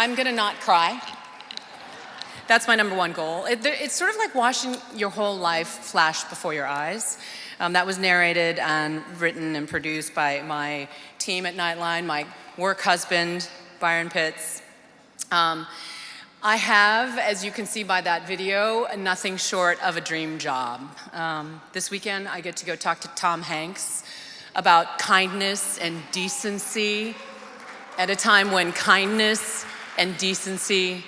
I'm gonna not cry. That's my number one goal. It's sort of like watching your whole life flash before your eyes. That was narrated and written and produced by my team at Nightline, my work husband, Byron Pitts. I have, as you can see by that video, nothing short of a dream job. This weekend, I get to go talk to Tom Hanks about kindness and decency at a time when kindness and decency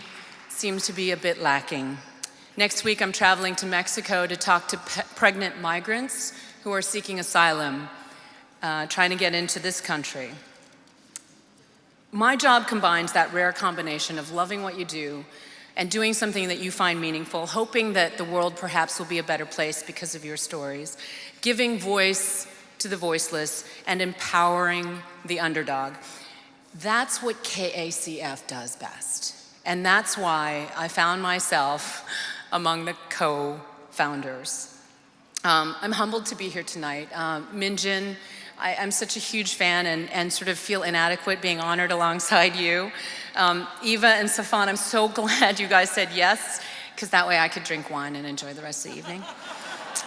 seems to be a bit lacking. Next week, I'm traveling to Mexico to talk to pregnant migrants who are seeking asylum, trying to get into this country. My job combines that rare combination of loving what you do and doing something that you find meaningful, hoping that the world perhaps will be a better place because of your stories, giving voice to the voiceless, and empowering the underdog. That's what KACF does best. And that's why I found myself among the co-founders. I'm humbled to be here tonight. Minjin, I'm such a huge fan and sort of feel inadequate being honored alongside you. Eva and Safan, I'm so glad you guys said yes, because that way I could drink wine and enjoy the rest of the evening.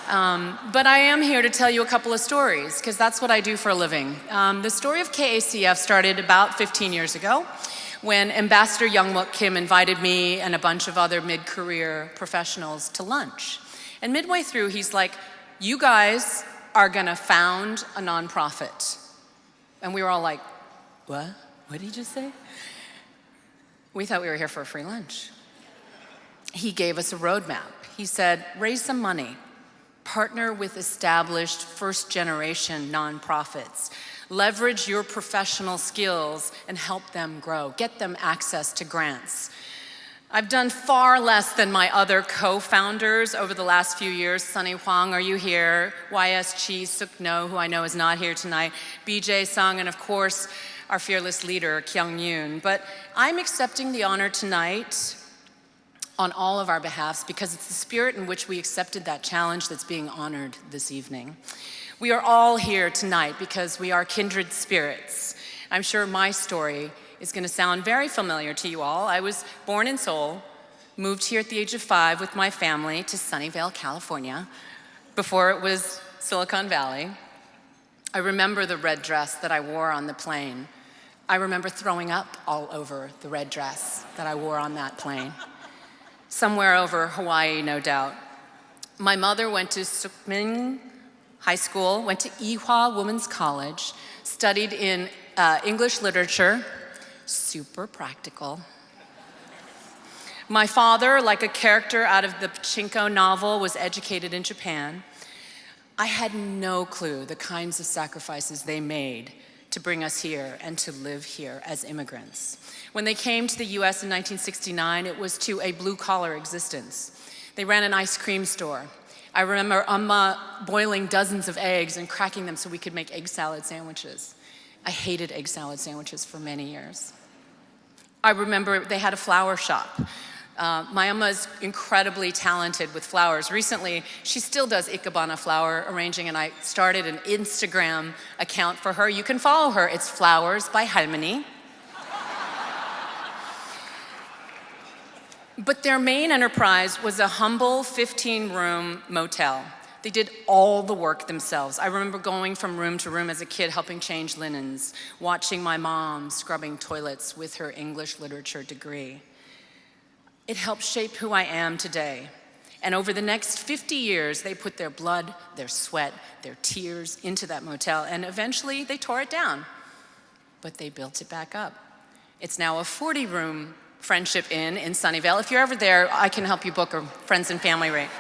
But I am here to tell you a couple of stories, because that's what I do for a living. The story of KACF started about 15 years ago, when Ambassador Youngmook Kim invited me and a bunch of other mid-career professionals to lunch. And midway through, he's like, you guys are gonna found a nonprofit. And we were all like, what? What did he just say? We thought we were here for a free lunch. He gave us a roadmap. He said, raise some money, partner with established first-generation nonprofits, leverage your professional skills and help them grow, get them access to grants. I've done far less than my other co-founders over the last few years. Sunny Huang, are you here? YS Chi, Suk No, who I know is not here tonight, BJ Sung, and of course, our fearless leader, Kyung Yoon. But I'm accepting the honor tonight on all of our behalfs because it's the spirit in which we accepted that challenge that's being honored this evening. We are all here tonight because we are kindred spirits. I'm sure my story is going to sound very familiar to you all. I was born in Seoul, moved here at the age of 5 with my family to Sunnyvale, California, before it was Silicon Valley. I remember the red dress that I wore on the plane. I remember throwing up all over the red dress that I wore on that plane. Somewhere over Hawaii, no doubt. My mother went to Sukmin High School, went to Ihwa Women's College, studied in English literature, super practical. My father, like a character out of the Pachinko novel, was educated in Japan. I had no clue the kinds of sacrifices they made to bring us here and to live here as immigrants. When they came to the US in 1969, it was to a blue-collar existence. They ran an ice cream store. I remember Amma boiling dozens of eggs and cracking them so we could make egg salad sandwiches. I hated egg salad sandwiches for many years. I remember they had a flower shop. My Amma is incredibly talented with flowers. Recently, she still does ikebana flower arranging, and I started an Instagram account for her. You can follow her. It's Flowers by Halmoni. But their main enterprise was a humble 15-room motel. They did all the work themselves. I remember going from room to room as a kid, helping change linens, watching my mom scrubbing toilets with her English literature degree. It helped shape who I am today. And over the next 50 years, they put their blood, their sweat, their tears into that motel, and eventually they tore it down. But they built it back up. It's now a 40-room Friendship Inn in Sunnyvale. If you're ever there, I can help you book a friends and family rate.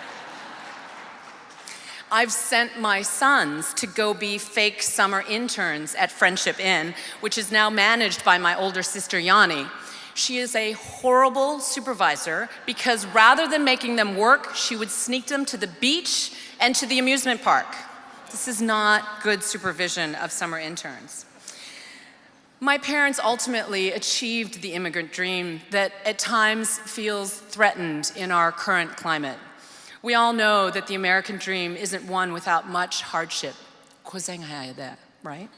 I've sent my sons to go be fake summer interns at Friendship Inn, which is now managed by my older sister, Yanni. She is a horrible supervisor because rather than making them work, she would sneak them to the beach and to the amusement park. This is not good supervision of summer interns. My parents ultimately achieved the immigrant dream that at times feels threatened in our current climate. We all know that the American dream isn't one without much hardship. 고생해야 돼, right?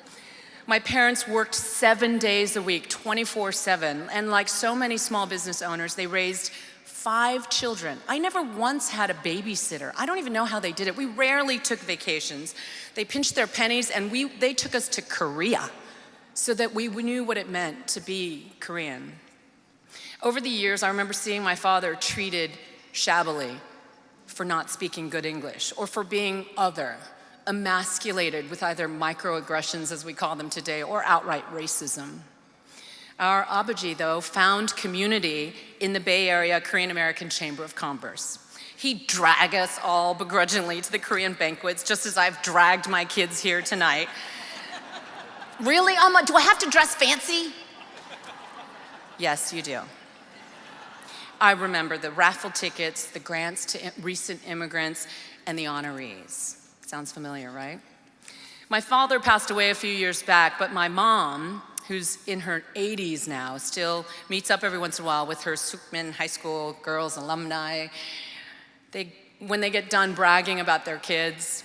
My parents worked 7 days a week, 24/7, and like so many small business owners, they raised 5 children. I never once had a babysitter. I don't even know how they did it. We rarely took vacations. They pinched their pennies and they took us to Korea so that we knew what it meant to be Korean. Over the years, I remember seeing my father treated shabbily for not speaking good English or for being other, emasculated with either microaggressions, as we call them today, or outright racism. Our Abaji, though, found community in the Bay Area Korean American Chamber of Commerce. He'd drag us all begrudgingly to the Korean banquets, just as I've dragged my kids here tonight. Really, Amma, do I have to dress fancy? Yes, you do. I remember the raffle tickets, the grants to recent immigrants, and the honorees. Sounds familiar, right? My father passed away a few years back, but my mom, who's in her 80s now, still meets up every once in a while with her Sukmin High School girls, alumni. When they get done bragging about their kids,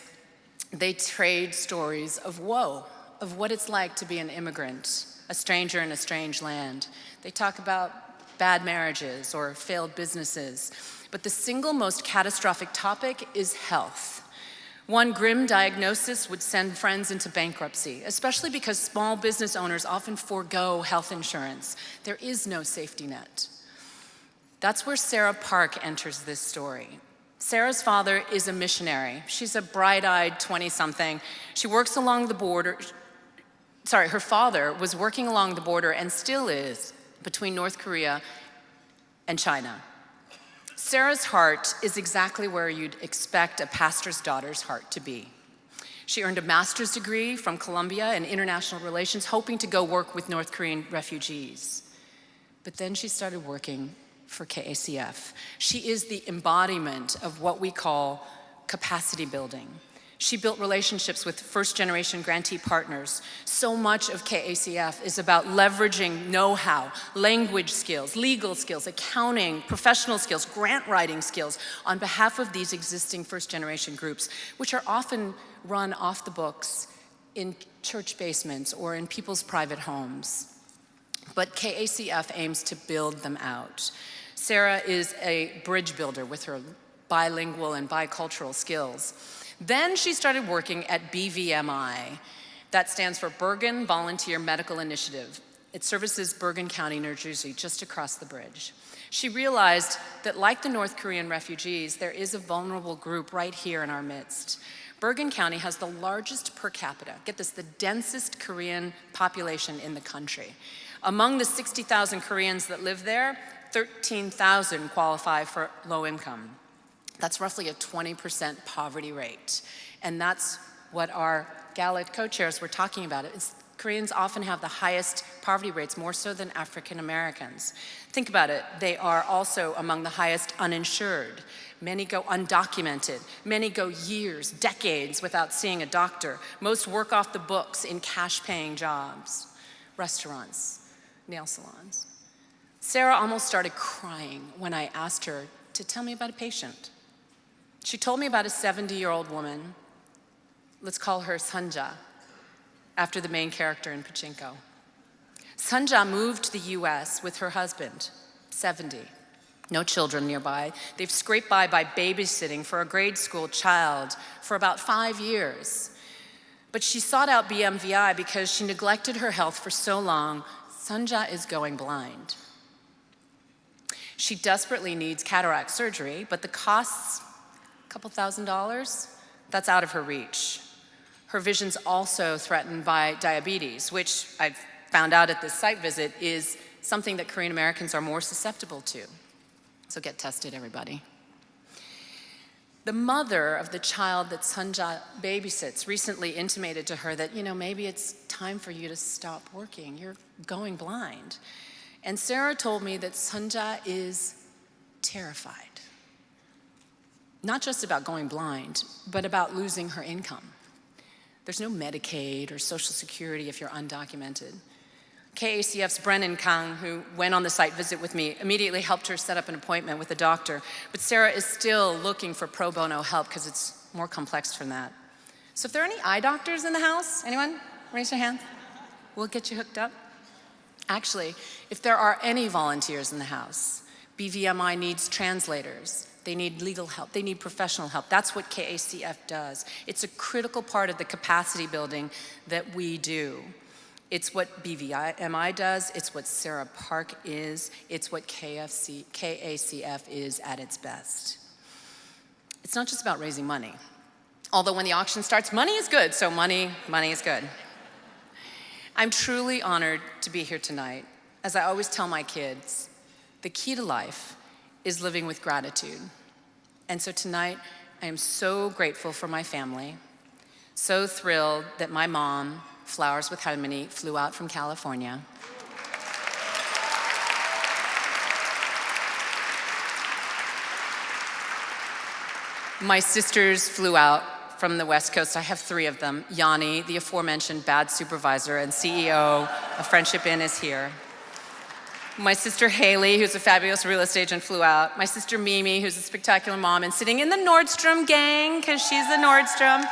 they trade stories of woe, of what it's like to be an immigrant, a stranger in a strange land. They talk about bad marriages or failed businesses. But the single most catastrophic topic is health. One grim diagnosis would send friends into bankruptcy, especially because small business owners often forego health insurance. There is no safety net. That's where Sarah Park enters this story. Sarah's father is a missionary. She's a bright-eyed 20-something. She works along the border. Her father was working along the border and still is between North Korea and China. Sarah's heart is exactly where you'd expect a pastor's daughter's heart to be. She earned a master's degree from Columbia in international relations, hoping to go work with North Korean refugees. But then she started working for KACF. She is the embodiment of what we call capacity building. She built relationships with first-generation grantee partners. So much of KACF is about leveraging know-how, language skills, legal skills, accounting, professional skills, grant writing skills on behalf of these existing first-generation groups, which are often run off the books in church basements or in people's private homes. But KACF aims to build them out. Sarah is a bridge builder with her bilingual and bicultural skills. Then she started working at BVMI. That stands for Bergen Volunteer Medical Initiative. It services Bergen County, New Jersey, just across the bridge. She realized that like the North Korean refugees, there is a vulnerable group right here in our midst. Bergen County has the largest per capita, get this, the densest Korean population in the country. Among the 60,000 Koreans that live there, 13,000 qualify for low income. That's roughly a 20% poverty rate. And that's what our gala co-chairs were talking about. Koreans often have the highest poverty rates, more so than African Americans. Think about it, they are also among the highest uninsured. Many go undocumented. Many go years, decades without seeing a doctor. Most work off the books in cash-paying jobs, restaurants, nail salons. Sarah almost started crying when I asked her to tell me about a patient. She told me about a 70-year-old woman, let's call her Sanja, after the main character in Pachinko. Sanja moved to the US with her husband, 70, no children nearby. They've scraped by babysitting for a grade school child for about 5 years. But she sought out BMVI because she neglected her health for so long. Sanja is going blind. She desperately needs cataract surgery, but the costs, couple $1,000s, that's out of her reach. Her vision's also threatened by diabetes, which I've found out at this site visit is something that Korean Americans are more susceptible to. So get tested, everybody. The mother of the child that Sanja babysits recently intimated to her that, maybe it's time for you to stop working. You're going blind. And Sarah told me that Sanja is terrified. Not just about going blind, but about losing her income. There's no Medicaid or Social Security if you're undocumented. KACF's Brennan Kang, who went on the site visit with me, immediately helped her set up an appointment with a doctor. But Sarah is still looking for pro bono help because it's more complex than that. So if there are any eye doctors in the house, anyone? Raise your hand. We'll get you hooked up. Actually, if there are any volunteers in the house, BVMI needs translators. They need legal help. They need professional help. That's what KACF does. It's a critical part of the capacity building that we do. It's what BVMI does. It's what Sarah Park is. It's what KACF is at its best. It's not just about raising money. Although when the auction starts, money is good, so money is good. I'm truly honored to be here tonight. As I always tell my kids, the key to life is living with gratitude. And so tonight, I am so grateful for my family, so thrilled that my mom, Flowers with Harmony, flew out from California. My sisters flew out from the West Coast. I have 3 of them. Yanni, the aforementioned bad supervisor and CEO of Friendship Inn, is here. My sister Haley, who's a fabulous real estate agent, flew out. My sister Mimi, who's a spectacular mom and sitting in the Nordstrom gang, because she's a Nordstrom.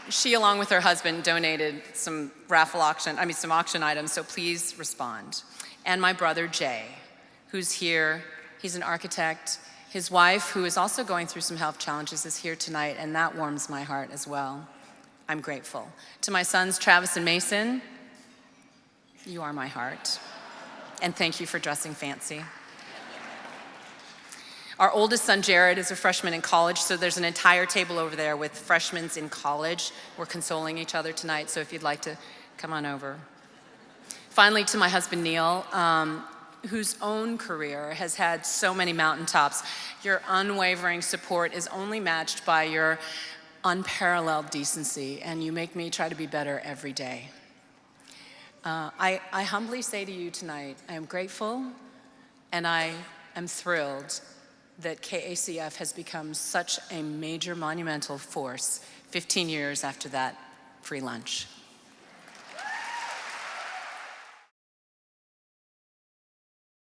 She, along with her husband, donated some some auction items, so please respond. And my brother Jay, who's here. He's an architect. His wife, who is also going through some health challenges, is here tonight, and that warms my heart as well. I'm grateful. To my sons, Travis and Mason, you are my heart. And thank you for dressing fancy. Our oldest son, Jared, is a freshman in college, so there's an entire table over there with freshmen in college. We're consoling each other tonight, so if you'd like to come on over. Finally, to my husband, Neil, whose own career has had so many mountaintops. Your unwavering support is only matched by your unparalleled decency, and you make me try to be better every day. I humbly say to you tonight, I am grateful and I am thrilled that KACF has become such a major monumental force 15 years after that free lunch.